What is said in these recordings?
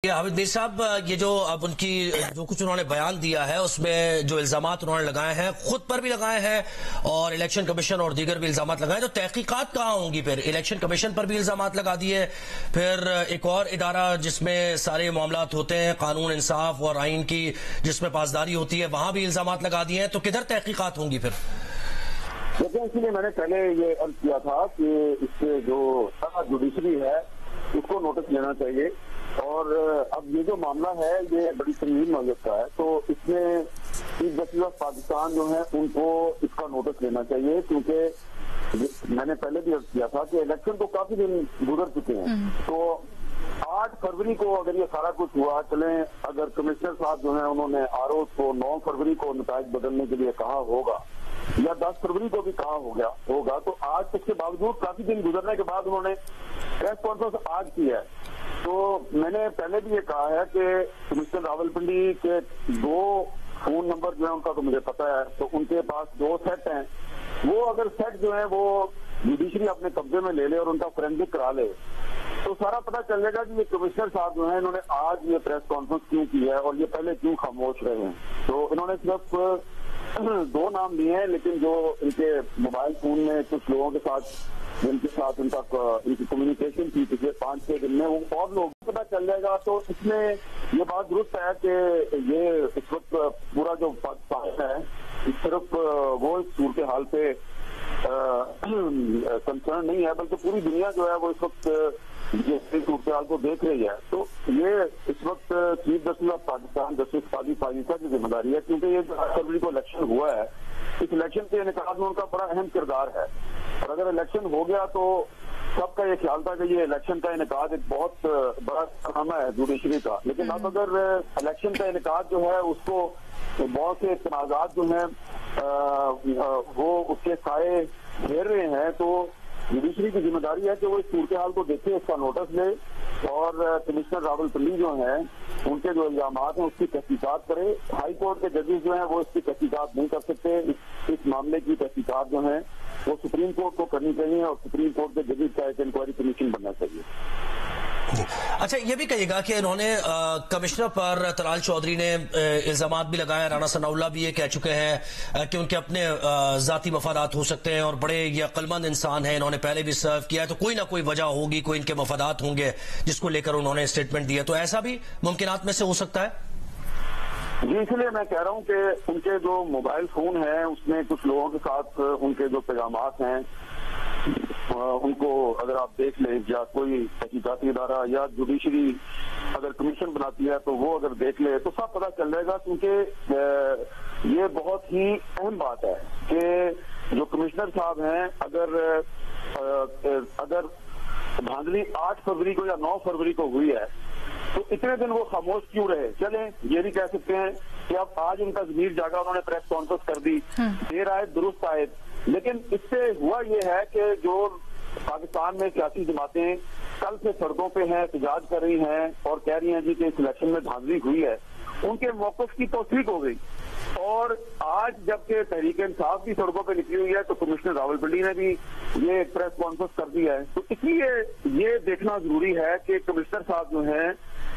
हामिद मीर साहब, ये जो अब उनकी जो कुछ उन्होंने बयान दिया है उसमें जो इल्जामात उन्होंने लगाए हैं, खुद पर भी लगाए हैं और इलेक्शन कमीशन और दीगर भी इल्जामात लगाए, तो तहकीकात कहाँ होंगी? फिर इलेक्शन कमीशन पर भी इल्जामात लगा दिए, फिर एक और इदारा जिसमें सारे मामलात होते हैं, कानून इंसाफ और आइन की जिसमें पासदारी होती है, वहां भी इल्जामात लगा दिए हैं, तो किधर तहकीकात होंगी फिर? देखिए, इसीलिए मैंने पहले ये अर्ज किया था कि इससे जो जुडिशरी है उसको नोटिस लेना चाहिए। और अब ये जो मामला है ये बड़ी संगीन नौयत का है, तो इसमें चीफ जस्टिस ऑफ पाकिस्तान जो है उनको इसका नोटिस लेना चाहिए, क्योंकि मैंने पहले भी अर्ज किया था कि इलेक्शन तो काफी दिन गुजर चुके हैं। तो 8 फरवरी को अगर ये सारा कुछ हुआ, चले अगर कमिश्नर साहब जो है उन्होंने आरओ को 9 फरवरी को नताइज बदलने के लिए कहा होगा या 10 फरवरी को भी कहा होगा, तो आज तक के बावजूद काफी दिन गुजरने के बाद उन्होंने प्रेस कॉन्फ्रेंस आज की है। तो मैंने पहले भी ये कहा है कि कमिश्नर रावलपिंडी के 2 फोन नंबर जो है उनका तो मुझे पता है, तो उनके पास 2 सेट हैं। वो अगर सेट जो है वो जुडिशरी अपने कब्जे में ले ले और उनका फोरेंसिक करा ले, तो सारा पता चलेगा कि ये कमिश्नर साहब जो है इन्होंने आज ये प्रेस कॉन्फ्रेंस क्यों की है और ये पहले क्यों खामोश रहे हैं। तो इन्होंने सिर्फ 2 नाम लिए हैं, लेकिन जो इनके मोबाइल फोन में कुछ लोगों के साथ जिनके साथ इनकी कम्युनिकेशन थी पिछले 5-6 दिन में, वो और लोग पता चल जाएगा। तो इसमें ये बात दुरुस्त है कि ये इस वक्त पूरा जो पाकिस्तान है सिर्फ वो इस सूरत हाल पे कंसर्न नहीं है, बल्कि पूरी दुनिया जो है वो इस वक्त ये सूरत हाल को देख रही है। तो ये इस वक्त chief justice of Pakistan justice Qazi फाजिसा की जिम्मेदारी है, क्योंकि ये जो 8 फरवरी को इलेक्शन हुआ है, इस इलेक्शन के इनेकाद में उनका बड़ा अहम किरदार है। और अगर इलेक्शन हो गया तो सबका ये ख्याल था कि ये इलेक्शन का इनेकाद एक बहुत बड़ा कारनामा है जुडिशरी का, लेकिन अब अगर इलेक्शन का इनेकाद जो है उसको बहुत से तनाजात जो है वो उसके साए घेर रहे हैं, तो जुडिशरी की जिम्मेदारी है कि वो इस सूरत हाल को देखे, इसका नोटिस ले और कमिश्नर रावलपिंडी जो हैं उनके जो इल्जामात हैं उसकी तहकीकात करे। हाई कोर्ट के जजेस जो हैं वो इसकी तहकीकात नहीं कर सकते। इस मामले की तहकीकात जो है वो सुप्रीम कोर्ट को करनी चाहिए और सुप्रीम कोर्ट के जजेस का एक इंक्वायरी कमीशन बनना चाहिए। अच्छा, ये भी कहिएगा कि इन्होंने कमिश्नर पर तलाल चौधरी ने इल्जामात भी लगाए, राना सनाउल्लाह भी ये कह चुके हैं कि उनके अपने जाती मफादात हो सकते हैं और बड़े ये अक्लमंद इंसान हैं, इन्होंने पहले भी सर्व किया है, तो कोई ना कोई वजह होगी, कोई इनके मफादात होंगे जिसको लेकर उन्होंने स्टेटमेंट दिया। तो ऐसा भी मुमकिनात में से हो सकता है जी, इसलिए मैं कह रहा हूं कि उनके जो मोबाइल फोन है उसमें कुछ लोगों के साथ उनके जो पैगामात हैं उनको अगर आप देख लें, या कोई तहकीकाती इदारा या जुडिशरी अगर कमीशन बनाती है तो वो अगर देख ले तो सब पता चल जाएगा। क्योंकि ये बहुत ही अहम बात है कि जो कमिश्नर साहब हैं अगर धांधली 8 फरवरी को या 9 फरवरी को हुई है तो इतने दिन वो खामोश क्यों रहे? चले ये भी कह सकते हैं कि अब आज उनका ज़मीर जागा, उन्होंने प्रेस कॉन्फ्रेंस कर दी, देर आए दुरुस्त आए। लेकिन इससे हुआ ये है कि जो पाकिस्तान में सियासी जमातें कल से सड़कों पे हैं, एहतजाज कर रही हैं और कह रही हैं जी कि इस इलेक्शन में धांधली हुई है, उनके मौक़िफ़ की तौसीक हो गई। और आज जबकि तहरीक इंसाफ भी सड़कों पे निकली हुई है तो कमिश्नर रावलपिंडी ने भी ये प्रेस कॉन्फ्रेंस कर दी है। तो इसलिए ये देखना जरूरी है कि कमिश्नर साहब जो हैं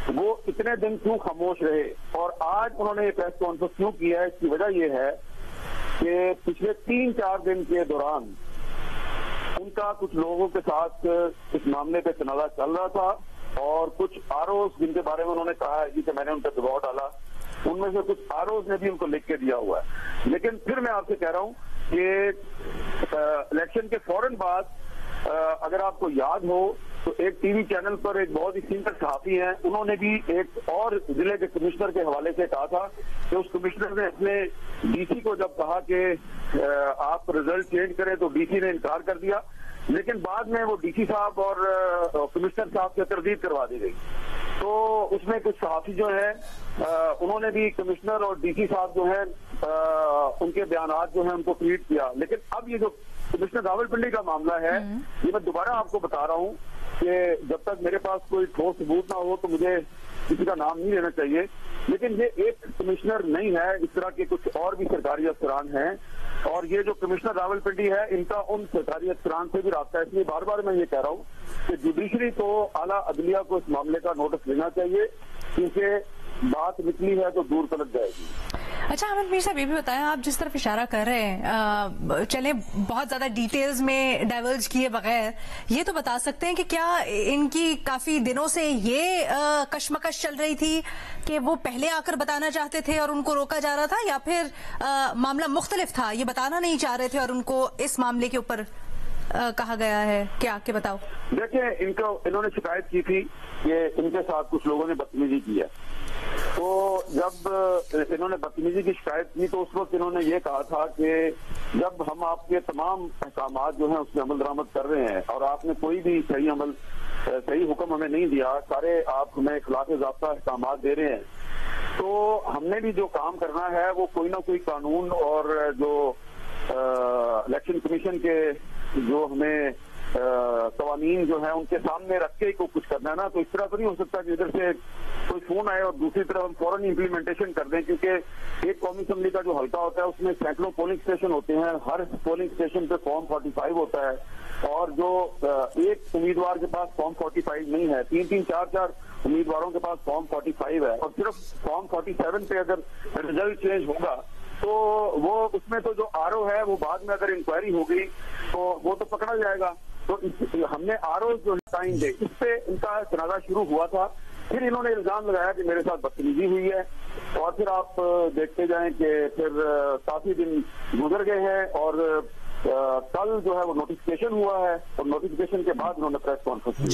वो इतने दिन क्यों खामोश रहे और आज उन्होंने ये प्रेस कॉन्फ्रेंस क्यों किया है। इसकी वजह ये है कि पिछले 3-4 दिन के दौरान उनका कुछ लोगों के साथ इस मामले पे तनाज़ा चल रहा था और कुछ आरओ जिनके बारे में उन्होंने कहा है कि मैंने उन पर दबाव डाला, उनमें से कुछ आरओ ने भी उनको लिख के दिया हुआ है। लेकिन फिर मैं आपसे कह रहा हूं कि इलेक्शन के फौरन बाद अगर आपको याद हो तो एक टीवी चैनल पर एक बहुत ही सीनियर सहाफी हैं, उन्होंने भी एक और जिले के कमिश्नर के हवाले से कहा था कि उस कमिश्नर ने अपने डीसी को जब कहा कि आप रिजल्ट चेंज करें तो डीसी ने इनकार कर दिया, लेकिन बाद में वो डीसी साहब और कमिश्नर साहब से तरदीद करवा दी गई। तो उसमें कुछ सहाफी जो है उन्होंने भी कमिश्नर और डीसी साहब जो है उनके बयानात जो है उनको ट्वीट किया। लेकिन अब ये जो कमिश्नर रावलपिंडी का मामला है, ये मैं दोबारा आपको बता रहा हूँ कि जब तक मेरे पास कोई ठोस सबूत ना हो तो मुझे किसी का नाम नहीं लेना चाहिए, लेकिन ये एक कमिश्नर नहीं है, इस तरह के कुछ और भी सरकारी अफसरान हैं, और ये जो कमिश्नर रावलपिंडी है इनका उन सरकारी अफसरान से भी राब्ता है। इसलिए बार बार मैं ये कह रहा हूँ कि जुडिशरी को, आला अदलिया को इस मामले का नोटिस लेना चाहिए, क्योंकि बात निकली है तो दूर तलक जाएगी। अच्छा अहमद मीर साहब, ये भी बताएं, आप जिस तरफ इशारा कर रहे हैं, चले बहुत ज्यादा डिटेल्स में डाइवर्ज किए बगैर ये तो बता सकते हैं कि क्या इनकी काफी दिनों से ये कशमकश चल रही थी कि वो पहले आकर बताना चाहते थे और उनको रोका जा रहा था, या फिर मामला मुख्तलिफ था, ये बताना नहीं चाह रहे थे और उनको इस मामले के ऊपर कहा गया है? क्या के बताओ। देखिए, इन्होंने शिकायत की थी कि इनके साथ कुछ लोगों ने बदतमीजी की है, तो जब इन्होंने बदतमीजी की शिकायत की तो उस वक्त इन्होंने ये कहा था कि जब हम आपके तमाम अहकामात जो हैं उसमें अमल दरामद कर रहे हैं और आपने कोई भी सही हुक्म हमें नहीं दिया, सारे आप हमें खिलाफ ज़ाब्ता अहकामात दे रहे हैं, तो हमने भी जो काम करना है वो कोई ना कोई कानून और जो इलेक्शन कमीशन के जो हमें कवानीन जो है उनके सामने रख के को कुछ करना है ना। तो इस तरह तो नहीं हो सकता कि इधर से कोई फोन आए और दूसरी तरफ हम फौरन इम्प्लीमेंटेशन कर दें, क्योंकि एक कौमी असम्बली का जो हल्का होता है उसमें सैकड़ों पोलिंग स्टेशन होते हैं, हर पोलिंग स्टेशन पे फॉर्म 45 होता है, और जो एक उम्मीदवार के पास फॉर्म 45 नहीं है, 3-3, 4-4 उम्मीदवारों के पास फॉर्म 45 है, और सिर्फ फॉर्म 47 पे अगर रिजल्ट चेंज होगा तो वो उसमें तो जो आरओ है वो बाद में अगर इंक्वायरी हो गई तो वो तो पकड़ा जाएगा। तो हमने आरओ जो टाइम दे इस पे इनका तनाजा शुरू हुआ था, फिर इन्होंने इल्जाम लगाया कि मेरे साथ बदतमीजी हुई है, और फिर आप देखते जाएं कि फिर काफी दिन गुजर गए हैं और कल जो है वो नोटिफिकेशन हुआ है, और नोटिफिकेशन के बाद उन्होंने प्रेस कॉन्फ्रेंस की।